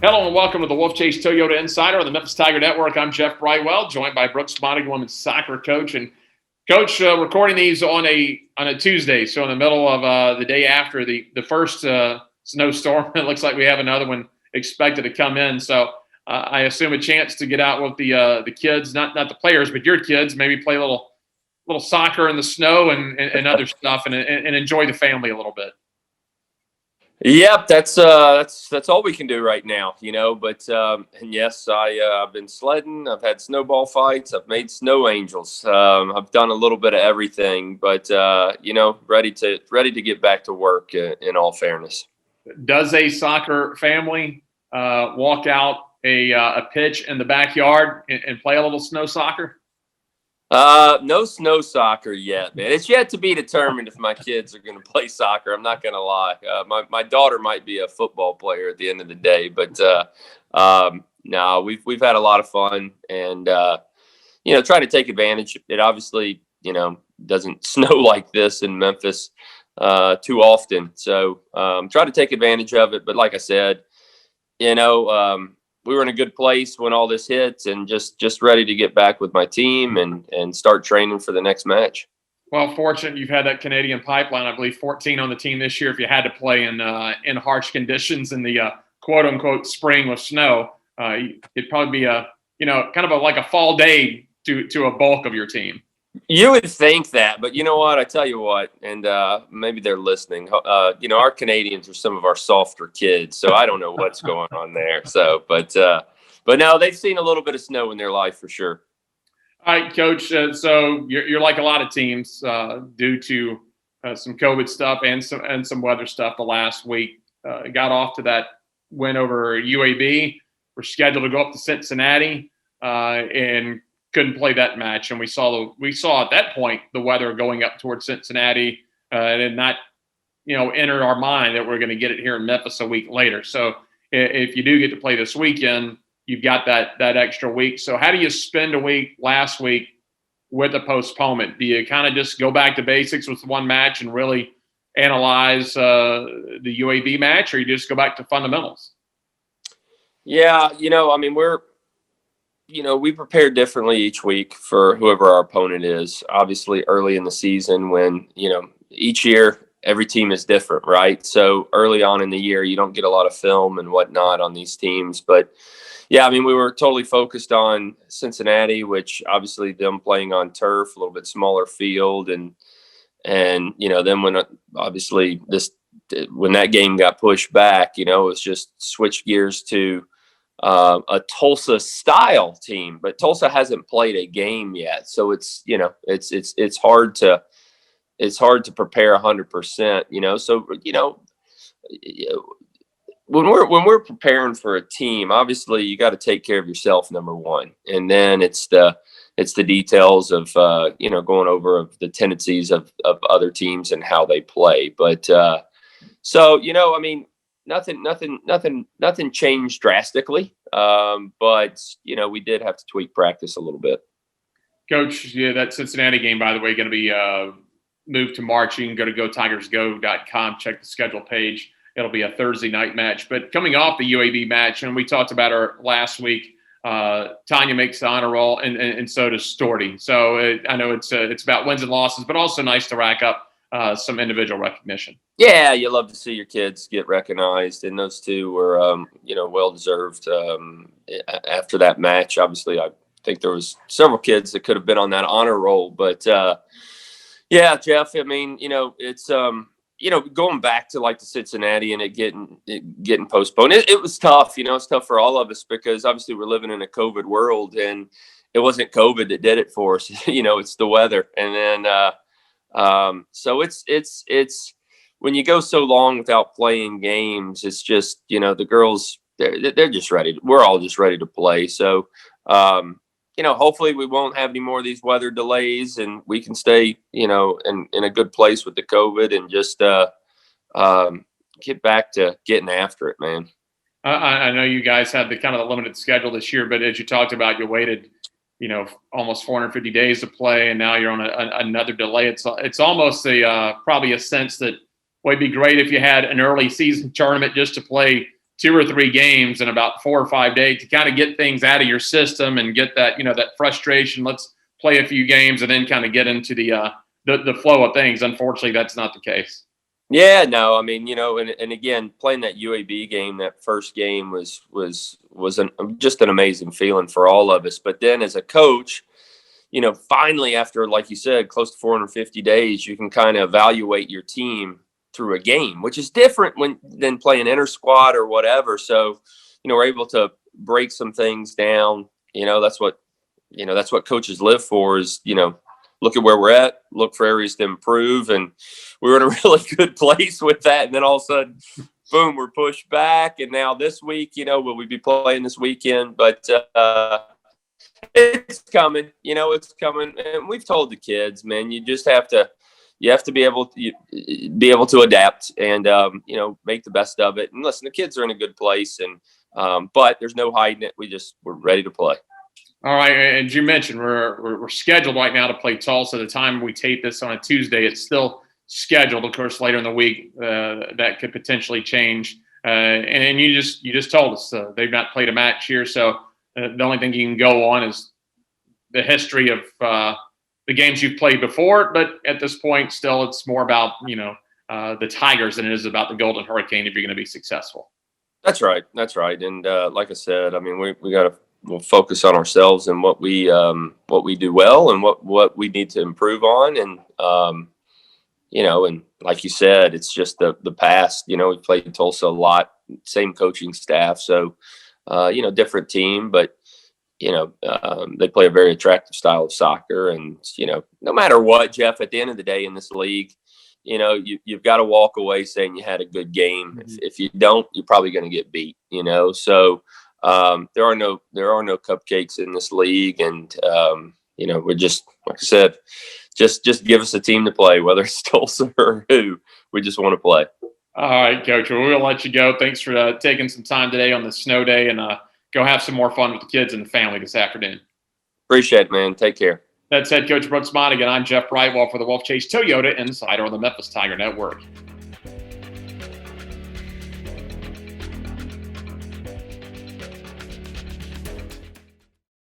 Hello and welcome to the Wolfchase Toyota Insider on the Memphis Tiger Network. I'm Jeff Brightwell, joined by Brooks Monaghan, women's soccer coach. And Coach, recording these on a Tuesday, so in the middle of the day after the first snowstorm. It looks like we have another one expected to come in. So I assume a chance to get out with the kids, not the players, but your kids, maybe play a little soccer in the snow and other stuff, and enjoy the family a little bit. Yep, that's all we can do right now, But and yes, I've been sledding. I've had snowball fights. I've made snow angels. I've done a little bit of everything, but ready to get back to work. In all fairness, does a soccer family walk out a pitch in the backyard and play a little snow soccer? No snow soccer yet, man. It's yet to be determined if my kids are going to play soccer. I'm not going to lie. My daughter might be a football player at the end of the day, but no, we've had a lot of fun and trying to take advantage. It obviously doesn't snow like this in Memphis too often, so try to take advantage of it. But like I said, we were in a good place when all this hit, and just ready to get back with my team and start training for the next match. Well, fortunate you've had that Canadian pipeline. I believe 14 on the team this year. If you had to play in harsh conditions in the quote unquote spring with snow, it'd probably be like a fall day to a bulk of your team. You would think that, but you know what? I tell you what, and maybe they're listening. Our Canadians are some of our softer kids, so I don't know what's going on there. So, but no, they've seen a little bit of snow in their life for sure. All right, Coach. So you're like a lot of teams due to some COVID stuff and some weather stuff. The last week got off to that win over UAB. We're scheduled to go up to Cincinnati and couldn't play that match, and we saw at that point the weather going up towards Cincinnati, and it not entered our mind that we're going to get it here in Memphis a week later. So if you do get to play this weekend, you've got that extra week. So how do you spend a week last week with a postponement? Do you kind of just go back to basics with one match and really analyze the UAB match, or you just go back to fundamentals? Yeah, we prepare differently each week for whoever our opponent is. Obviously, early in the season when, each year every team is different, right? So early on in the year, you don't get a lot of film and whatnot on these teams. But, yeah, we were totally focused on Cincinnati, which obviously them playing on turf, a little bit smaller field. And then when that game got pushed back, it was just switch gears to a Tulsa style team, but Tulsa hasn't played a game yet. So it's hard to prepare 100%, so, when we're preparing for a team, obviously you got to take care of yourself, number one. And then it's the details of, going over of the tendencies of other teams and how they play. But, nothing changed drastically, but we did have to tweak practice a little bit. Coach, that Cincinnati game, by the way, going to be moved to March. You can go to gotigersgo.com, check the schedule page. It'll be a Thursday night match. But coming off the UAB match, and we talked about her last week, Tanya makes the honor roll, and so does Storty. So I know it's about wins and losses, but also nice to rack up some individual recognition. Yeah, you love to see your kids get recognized, and those two were, well deserved. After that match, obviously, I think there was several kids that could have been on that honor roll, but yeah, Jeff. It's going back to like the Cincinnati and it getting postponed. It was tough. It's tough for all of us because obviously we're living in a COVID world, and it wasn't COVID that did it for us. It's the weather, and then so it's. When you go so long without playing games, it's just, the girls, they're just ready. We're all just ready to play. So, hopefully we won't have any more of these weather delays and we can stay, in a good place with the COVID and just get back to getting after it, man. I know you guys had the kind of the limited schedule this year, but as you talked about, you waited, almost 450 days to play, and now you're on another delay. It's almost probably a sense that, well, it'd be great if you had an early season tournament just to play 2 or 3 games in about 4 or 5 days to kind of get things out of your system and get that, that frustration. Let's play a few games and then kind of get into the flow of things. Unfortunately, that's not the case. Yeah, no, I mean, and again, playing that UAB game, that first game was just an amazing feeling for all of us. But then as a coach, finally after, like you said, close to 450 days, you can kind of evaluate your team through a game, which is different than playing inter squad or whatever. So, we're able to break some things down. That's what coaches live for is, look at where we're at, look for areas to improve. And we were in a really good place with that. And then all of a sudden, boom, we're pushed back. And now this week, will we be playing this weekend? But it's coming, it's coming. And we've told the kids, man, you have to be able to adapt and, make the best of it. And listen, the kids are in a good place but there's no hiding it. We're ready to play. All right, and you mentioned we're scheduled right now to play Tulsa. The time we tape this on a Tuesday, it's still scheduled. Of course, later in the week, that could potentially change. And you just told us they've not played a match here, so the only thing you can go on is the history of the games you've played before. But at this point, still, it's more about the Tigers than it is about the Golden Hurricane if you're going to be successful. That's right. And like I said, I mean, we'll focus on ourselves and what we do well and what we need to improve on. And, and like you said, it's just the past, we played Tulsa a lot, same coaching staff. So, different team, but, they play a very attractive style of soccer. And, no matter what, Jeff, at the end of the day in this league, you've got to walk away saying you had a good game. Mm-hmm. If you don't, you're probably going to get beat, so, there are no cupcakes in this league, and we're just, like I said, just give us a team to play, whether it's Tulsa or who. We just want to play. All right, Coach. Well, we'll let you go. Thanks for taking some time today on the snow day, and go have some more fun with the kids and the family this afternoon. Appreciate it, man. Take care. That's head coach Brooks Monaghan. I'm Jeff Brightwell for the Wolfchase Toyota Insider on the Memphis Tiger Network.